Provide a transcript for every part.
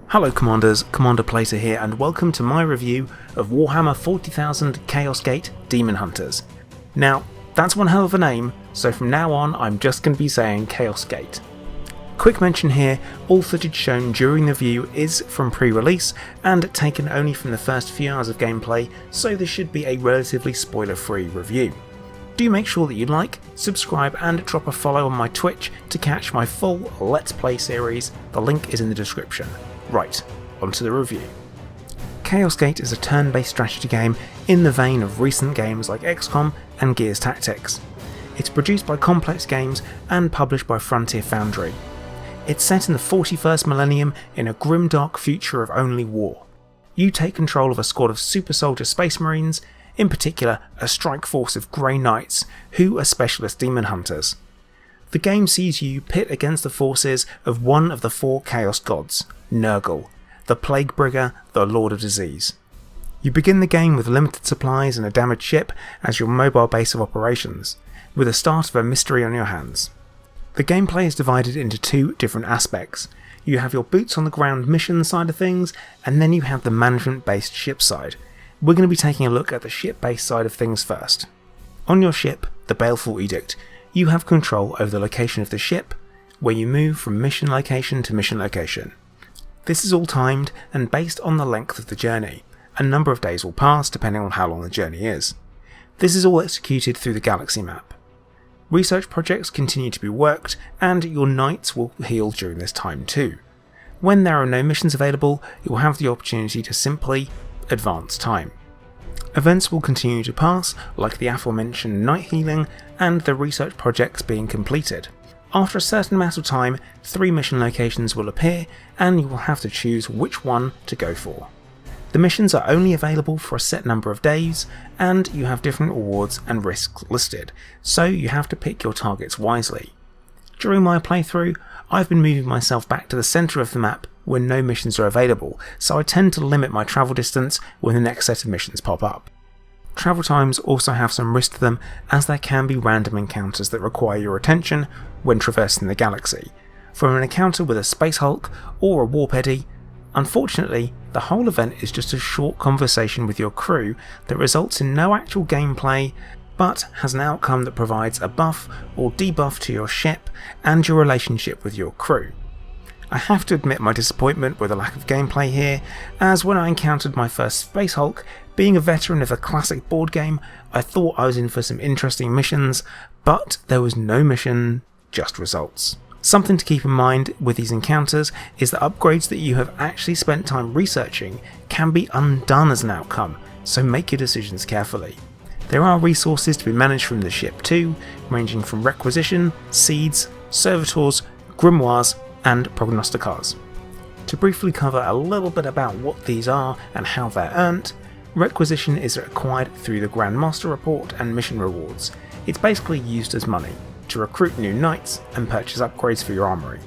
Hello Commanders, Commander Plater here, and welcome to my review of Warhammer 40,000 Chaosgate Daemonhunters. Now, that's one hell of a name, so from now on I'm just going to be saying Chaosgate. Quick mention here, all footage shown during the view is from pre-release and taken only from the first few hours of gameplay, so this should be a relatively spoiler-free review. Do make sure that you like, subscribe and drop a follow on my Twitch to catch my full Let's Play series, the link is in the description. Right, onto the review. Chaosgate is a turn-based strategy game in the vein of recent games like XCOM and Gears Tactics. It's produced by Complex Games and published by Frontier Foundry. It's set in the 41st millennium in a grimdark future of only war. You take control of a squad of super soldier space marines, in particular a strike force of Grey Knights, who are specialist demon hunters. The game sees you pit against the forces of one of the four Chaos Gods, Nurgle, the Plague Bringer, the Lord of Disease. You begin the game with limited supplies and a damaged ship as your mobile base of operations, with the start of a mystery on your hands. The gameplay is divided into two different aspects. You have your boots on the ground mission side of things, and then you have the management based ship side. We're going to be taking a look at the ship based side of things first. On your ship, the Baleful Edict, you have control over the location of the ship, where you move from mission location to mission location. This is all timed and based on the length of the journey. A number of days will pass depending on how long the journey is. This is all executed through the galaxy map. Research projects continue to be worked, and your knights will heal during this time too. When there are no missions available, you will have the opportunity to simply advance time. Events will continue to pass, like the aforementioned night healing and the research projects being completed. After a certain amount of time, 3 mission locations will appear, and you will have to choose which one to go for. The missions are only available for a set number of days, and you have different rewards and risks listed, so you have to pick your targets wisely. During my playthrough, I've been moving myself back to the centre of the map when no missions are available, so I tend to limit my travel distance when the next set of missions pop up. Travel times also have some risk to them, as there can be random encounters that require your attention when traversing the galaxy, from an encounter with a Space Hulk or a Warp Eddy. Unfortunately, the whole event is just a short conversation with your crew that results in no actual gameplay, but has an outcome that provides a buff or debuff to your ship and your relationship with your crew. I have to admit my disappointment with the lack of gameplay here, as when I encountered my first Space Hulk, being a veteran of a classic board game, I thought I was in for some interesting missions, but there was no mission, just results. Something to keep in mind with these encounters is that upgrades that you have actually spent time researching can be undone as an outcome, so make your decisions carefully. There are resources to be managed from the ship too, ranging from requisition, seeds, servitors, grimoires, and prognosticars. To briefly cover a little bit about what these are and how they're earned, requisition is acquired through the Grand Master Report and mission rewards. It's basically used as money to recruit new knights and purchase upgrades for your armoury.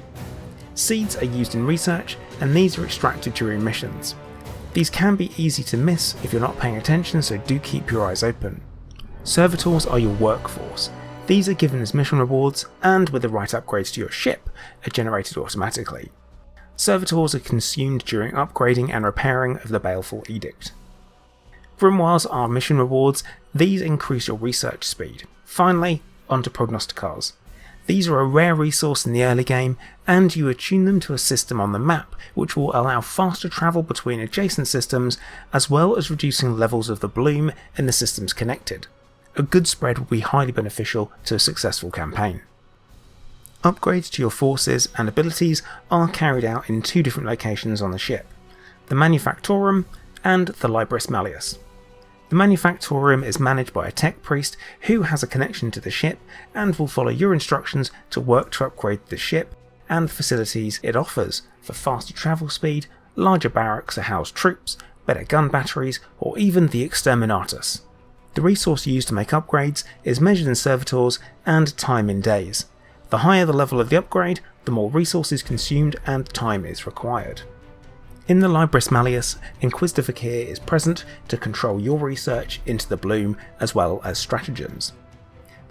Seeds are used in research, and these are extracted during missions. These can be easy to miss if you're not paying attention, so do keep your eyes open. Servitors are your workforce. These are given as mission rewards, and with the right upgrades to your ship, are generated automatically. Servitors are consumed during upgrading and repairing of the Baleful Edict. Grimoires are mission rewards. These increase your research speed. Finally, onto prognosticars. These are a rare resource in the early game, and you attune them to a system on the map which will allow faster travel between adjacent systems, as well as reducing levels of the bloom in the systems connected. A good spread will be highly beneficial to a successful campaign. Upgrades to your forces and abilities are carried out in 2 different locations on the ship, the Manufactorum and the Libris Malleus. The Manufactorum is managed by a tech priest who has a connection to the ship and will follow your instructions to work to upgrade the ship and the facilities it offers for faster travel speed, larger barracks to house troops, better gun batteries, or even the Exterminatus. The resource used to make upgrades is measured in servitors and time in days. The higher the level of the upgrade, the more resources consumed and time is required. In the Libris Malleus, Inquisitor Fakir is present to control your research into the bloom as well as stratagems.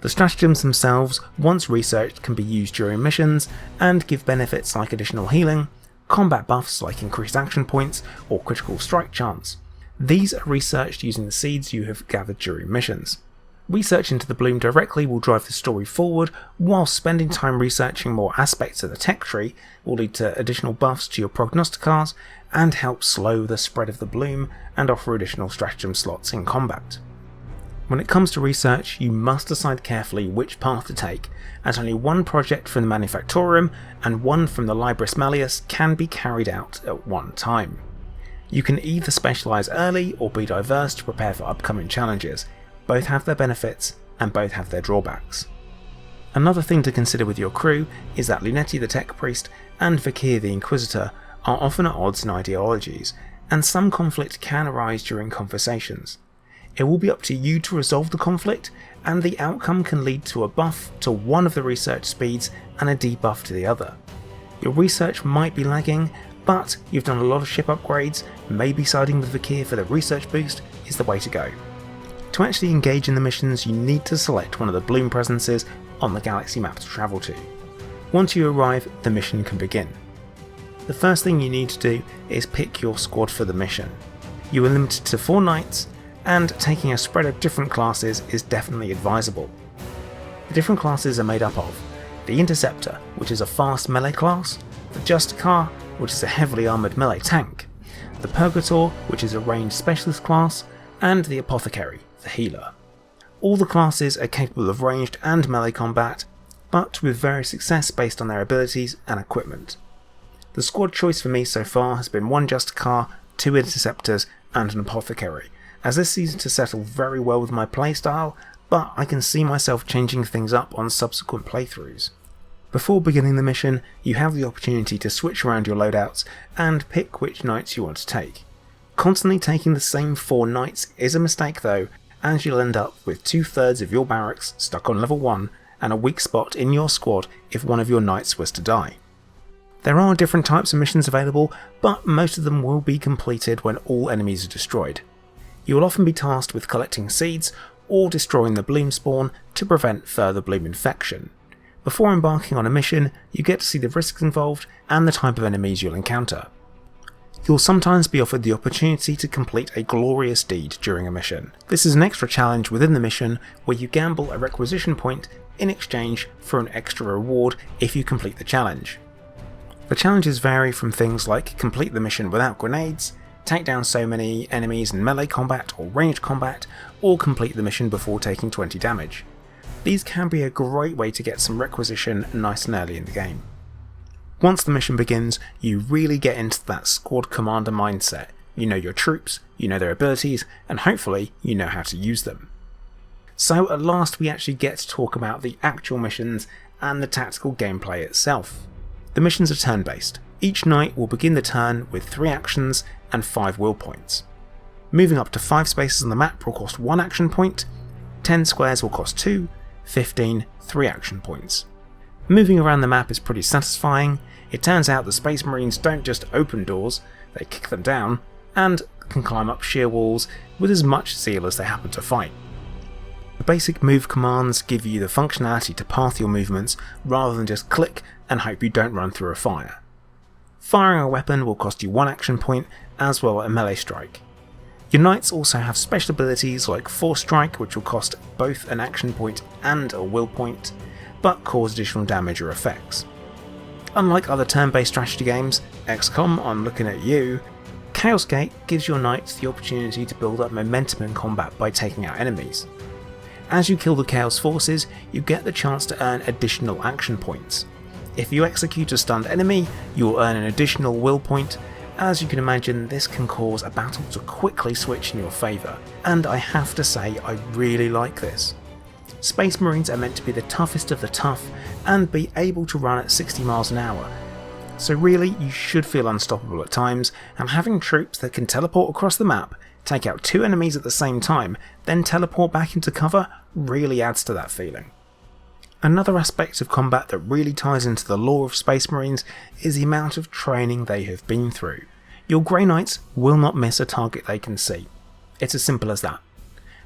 The stratagems themselves, once researched, can be used during missions and give benefits like additional healing, combat buffs like increased action points or critical strike chance. These are researched using the seeds you have gathered during missions. Research into the bloom directly will drive the story forward, while spending time researching more aspects of the tech tree will lead to additional buffs to your prognosticars and help slow the spread of the bloom and offer additional stratagem slots in combat. When it comes to research, you must decide carefully which path to take, as only one project from the Manufactorum and one from the Libris Malleus can be carried out at one time. You can either specialise early or be diverse to prepare for upcoming challenges. Both have their benefits and both have their drawbacks. Another thing to consider with your crew is that Lunetti the Tech Priest and Vakir the Inquisitor are often at odds in ideologies, and some conflict can arise during conversations. It will be up to you to resolve the conflict, and the outcome can lead to a buff to one of the research speeds and a debuff to the other. Your research might be lagging, but you've done a lot of ship upgrades, maybe siding with Vakir for the research boost is the way to go. To actually engage in the missions, you need to select one of the bloom presences on the galaxy map to travel to. Once you arrive, the mission can begin. The first thing you need to do is pick your squad for the mission. You are limited to 4 knights, and taking a spread of different classes is definitely advisable. The different classes are made up of the Interceptor, which is a fast melee class, the Justicar, which is a heavily armoured melee tank, the Purgator, which is a ranged specialist class, and the Apothecary, the healer. All the classes are capable of ranged and melee combat, but with various success based on their abilities and equipment. The squad choice for me so far has been 1 Justicar, 2 Interceptors, and an Apothecary, as this seems to settle very well with my playstyle, but I can see myself changing things up on subsequent playthroughs. Before beginning the mission, you have the opportunity to switch around your loadouts and pick which knights you want to take. Constantly taking the same 4 knights is a mistake though, as you'll end up with 2/3 of your barracks stuck on level 1 and a weak spot in your squad if one of your knights was to die. There are different types of missions available, but most of them will be completed when all enemies are destroyed. You will often be tasked with collecting seeds or destroying the bloom spawn to prevent further bloom infection. Before embarking on a mission, you get to see the risks involved and the type of enemies you'll encounter. You'll sometimes be offered the opportunity to complete a glorious deed during a mission. This is an extra challenge within the mission where you gamble a requisition point in exchange for an extra reward if you complete the challenge. The challenges vary from things like complete the mission without grenades, take down so many enemies in melee combat or ranged combat, or complete the mission before taking 20 damage. These can be a great way to get some requisition nice and early in the game. Once the mission begins, you really get into that squad commander mindset. You know your troops, you know their abilities, and hopefully you know how to use them. So at last we actually get to talk about the actual missions and the tactical gameplay itself. The missions are turn-based. Each knight will begin the turn with 3 actions and 5 will points. Moving up to 5 spaces on the map will cost 1 action point, 10 squares will cost 2, 15, 3 action points. Moving around the map is pretty satisfying. It turns out the Space Marines don't just open doors, they kick them down, and can climb up sheer walls with as much zeal as they happen to fight. The basic move commands give you the functionality to path your movements rather than just click and hope you don't run through a fire. Firing a weapon will cost you 1 action point, as well as a melee strike. Your knights also have special abilities like Force Strike, which will cost both an action point and a will point, but cause additional damage or effects. Unlike other turn-based strategy games, XCOM, I'm looking at you, Chaosgate gives your knights the opportunity to build up momentum in combat by taking out enemies. As you kill the Chaos forces, you get the chance to earn additional action points. If you execute a stunned enemy, you will earn an additional will point. As you can imagine, this can cause a battle to quickly switch in your favour, and I have to say I really like this. Space Marines are meant to be the toughest of the tough and be able to run at 60 miles an hour, so really you should feel unstoppable at times, and having troops that can teleport across the map, take out 2 enemies at the same time, then teleport back into cover really adds to that feeling. Another aspect of combat that really ties into the lore of Space Marines is the amount of training they have been through. Your Grey Knights will not miss a target they can see. It's as simple as that.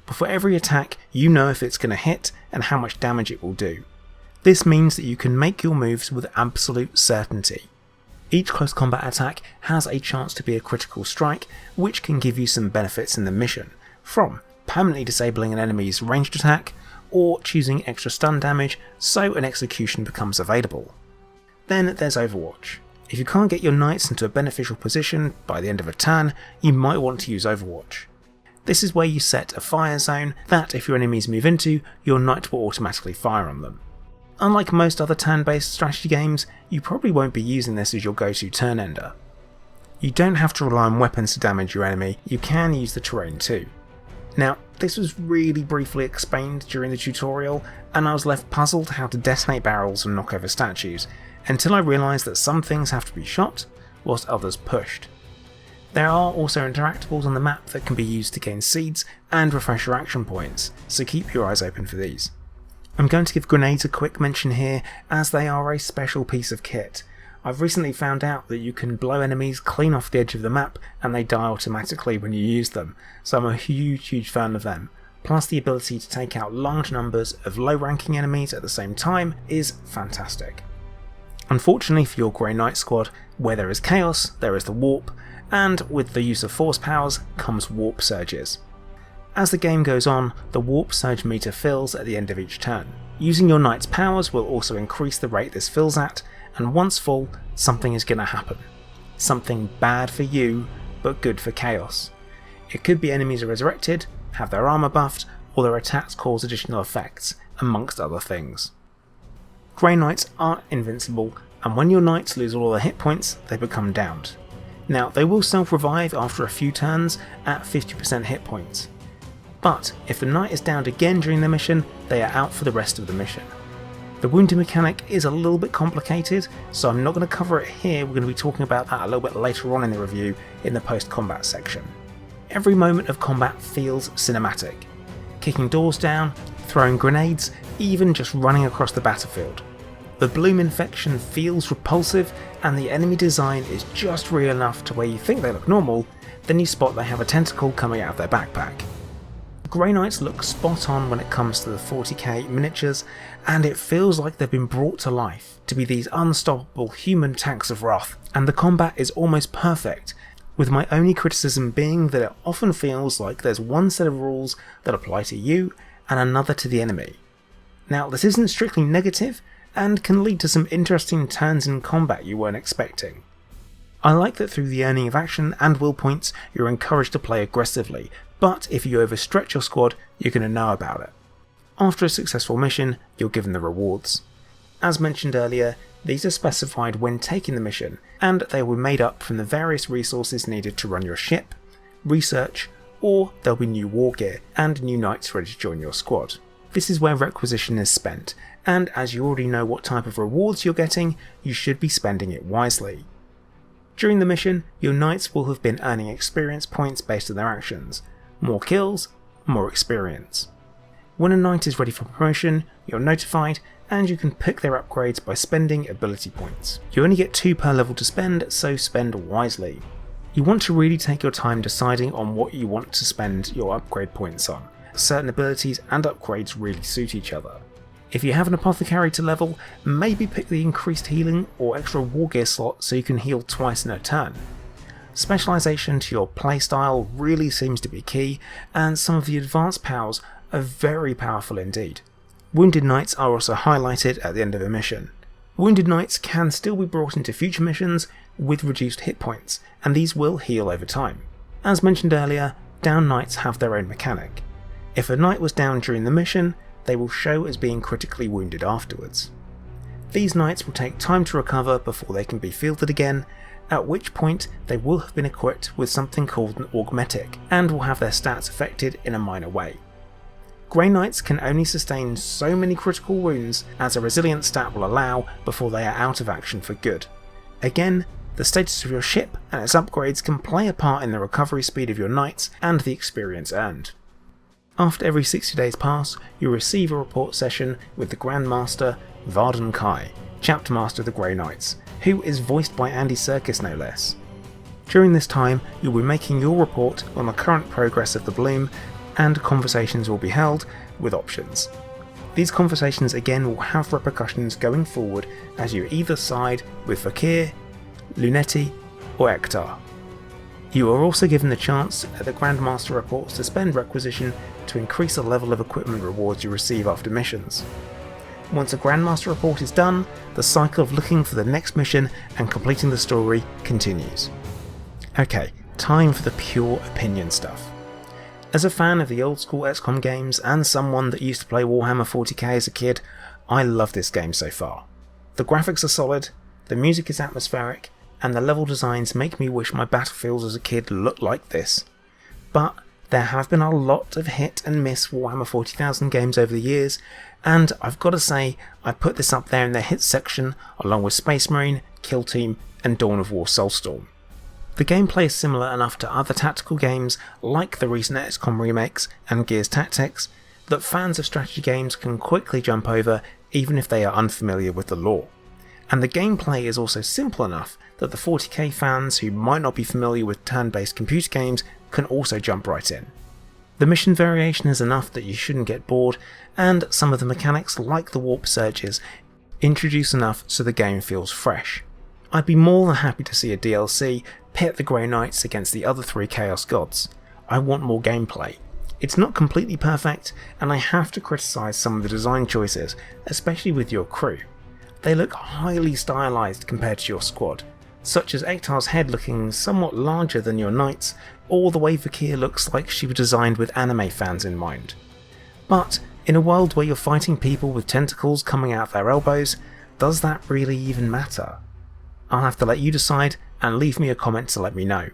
Before every attack, you know if it's going to hit and how much damage it will do. This means that you can make your moves with absolute certainty. Each close combat attack has a chance to be a critical strike, which can give you some benefits in the mission, from permanently disabling an enemy's ranged attack, or choosing extra stun damage so an execution becomes available. Then there's Overwatch. If you can't get your knights into a beneficial position by the end of a turn, you might want to use Overwatch. This is where you set a fire zone that if your enemies move into, your knight will automatically fire on them. Unlike most other turn-based strategy games, you probably won't be using this as your go-to turn ender. You don't have to rely on weapons to damage your enemy, you can use the terrain too. Now, this was really briefly explained during the tutorial, and I was left puzzled how to detonate barrels and knock over statues, until I realised that some things have to be shot, whilst others pushed. There are also interactables on the map that can be used to gain seeds and refresh your action points, so keep your eyes open for these. I'm going to give grenades a quick mention here, as they are a special piece of kit. I've recently found out that you can blow enemies clean off the edge of the map and they die automatically when you use them, so I'm a huge fan of them. Plus the ability to take out large numbers of low ranking enemies at the same time is fantastic. Unfortunately for your Grey Knight squad, where there is chaos, there is the warp, and with the use of force powers comes warp surges. As the game goes on, the warp surge meter fills at the end of each turn. Using your knight's powers will also increase the rate this fills at, and once full, something is going to happen. Something bad for you, but good for chaos. It could be enemies are resurrected, have their armor buffed, or their attacks cause additional effects, amongst other things. Grey Knights aren't invincible, and when your knights lose all their hit points, they become downed. Now, they will self-revive after a few turns at 50% hit points. But if the knight is downed again during the mission, they are out for the rest of the mission. The wounding mechanic is a little bit complicated, so I'm not going to cover it here. We're going to be talking about that a little bit later on in the review in the post-combat section. Every moment of combat feels cinematic. Kicking doors down, throwing grenades, even just running across the battlefield. The bloom infection feels repulsive, and the enemy design is just real enough to where you think they look normal, then you spot they have a tentacle coming out of their backpack. Grey Knights look spot on when it comes to the 40k miniatures, and it feels like they've been brought to life to be these unstoppable human tanks of wrath, and the combat is almost perfect, with my only criticism being that it often feels like there's one set of rules that apply to you and another to the enemy. Now, this isn't strictly negative, and can lead to some interesting turns in combat you weren't expecting. I like that through the earning of action and will points, you're encouraged to play aggressively, but if you overstretch your squad, you're going to know about it. After a successful mission, you're given the rewards. As mentioned earlier, these are specified when taking the mission, and they will be made up from the various resources needed to run your ship, research, or there'll be new war gear and new knights ready to join your squad. This is where requisition is spent, and as you already know what type of rewards you're getting, you should be spending it wisely. During the mission, your knights will have been earning experience points based on their actions. More kills, more experience. When a knight is ready for promotion, you're notified, and you can pick their upgrades by spending ability points. You only get 2 per level to spend, so spend wisely. You want to really take your time deciding on what you want to spend your upgrade points on. Certain abilities and upgrades really suit each other. If you have an apothecary to level, maybe pick the increased healing or extra war gear slot so you can heal twice in a turn. Specialisation to your playstyle really seems to be key, and some of the advanced powers are very powerful indeed. Wounded Knights are also highlighted at the end of a mission. Wounded Knights can still be brought into future missions with reduced hit points, and these will heal over time. As mentioned earlier, down Knights have their own mechanic. If a Knight was down during the mission, they will show as being critically wounded afterwards. These Knights will take time to recover before they can be fielded again, at which point they will have been equipped with something called an augmetic, and will have their stats affected in a minor way. Grey Knights can only sustain so many critical wounds as a resilience stat will allow before they are out of action for good. Again, the status of your ship and its upgrades can play a part in the recovery speed of your Knights and the experience earned. After every 60 days pass, you receive a report session with the Grand Master, Varden Kai, Chapter Master of the Grey Knights, who is voiced by Andy Serkis no less. During this time, you'll be making your report on the current progress of the bloom, and conversations will be held with options. These conversations again will have repercussions going forward as you either side with Fakir, Lunetti, or Ektar. You are also given the chance at the Grandmaster reports to spend requisition to increase the level of equipment rewards you receive after missions. Once a Grandmaster report is done, the cycle of looking for the next mission and completing the story continues. Okay, time for the pure opinion stuff. As a fan of the old school XCOM games and someone that used to play Warhammer 40k as a kid, I love this game so far. The graphics are solid, the music is atmospheric, and the level designs make me wish my battlefields as a kid looked like this. But there have been a lot of hit and miss Warhammer 40,000 games over the years, and I've got to say I put this up there in the hits section along with Space Marine, Kill Team and Dawn of War Soulstorm. The gameplay is similar enough to other tactical games like the recent XCOM remakes and Gears Tactics that fans of strategy games can quickly jump over even if they are unfamiliar with the lore. And the gameplay is also simple enough that the 40k fans who might not be familiar with turn-based computer games can also jump right in. The mission variation is enough that you shouldn't get bored, and some of the mechanics like the warp surges introduce enough so the game feels fresh. I'd be more than happy to see a DLC pit the Grey Knights against the other 3 Chaos Gods. I want more gameplay. It's not completely perfect, and I have to criticise some of the design choices, especially with your crew. They look highly stylised compared to your squad, such as Ektar's head looking somewhat larger than your knights, or the way Vakir looks like she was designed with anime fans in mind. But in a world where you're fighting people with tentacles coming out their elbows, does that really even matter? I'll have to let you decide and leave me a comment to let me know.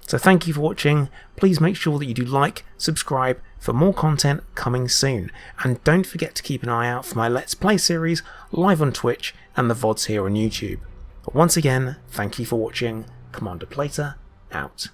So thank you for watching, please make sure that you do like, subscribe for more content coming soon, and don't forget to keep an eye out for my Let's Play series live on Twitch and the VODs here on YouTube. But once again, thank you for watching, Commander Plater, out.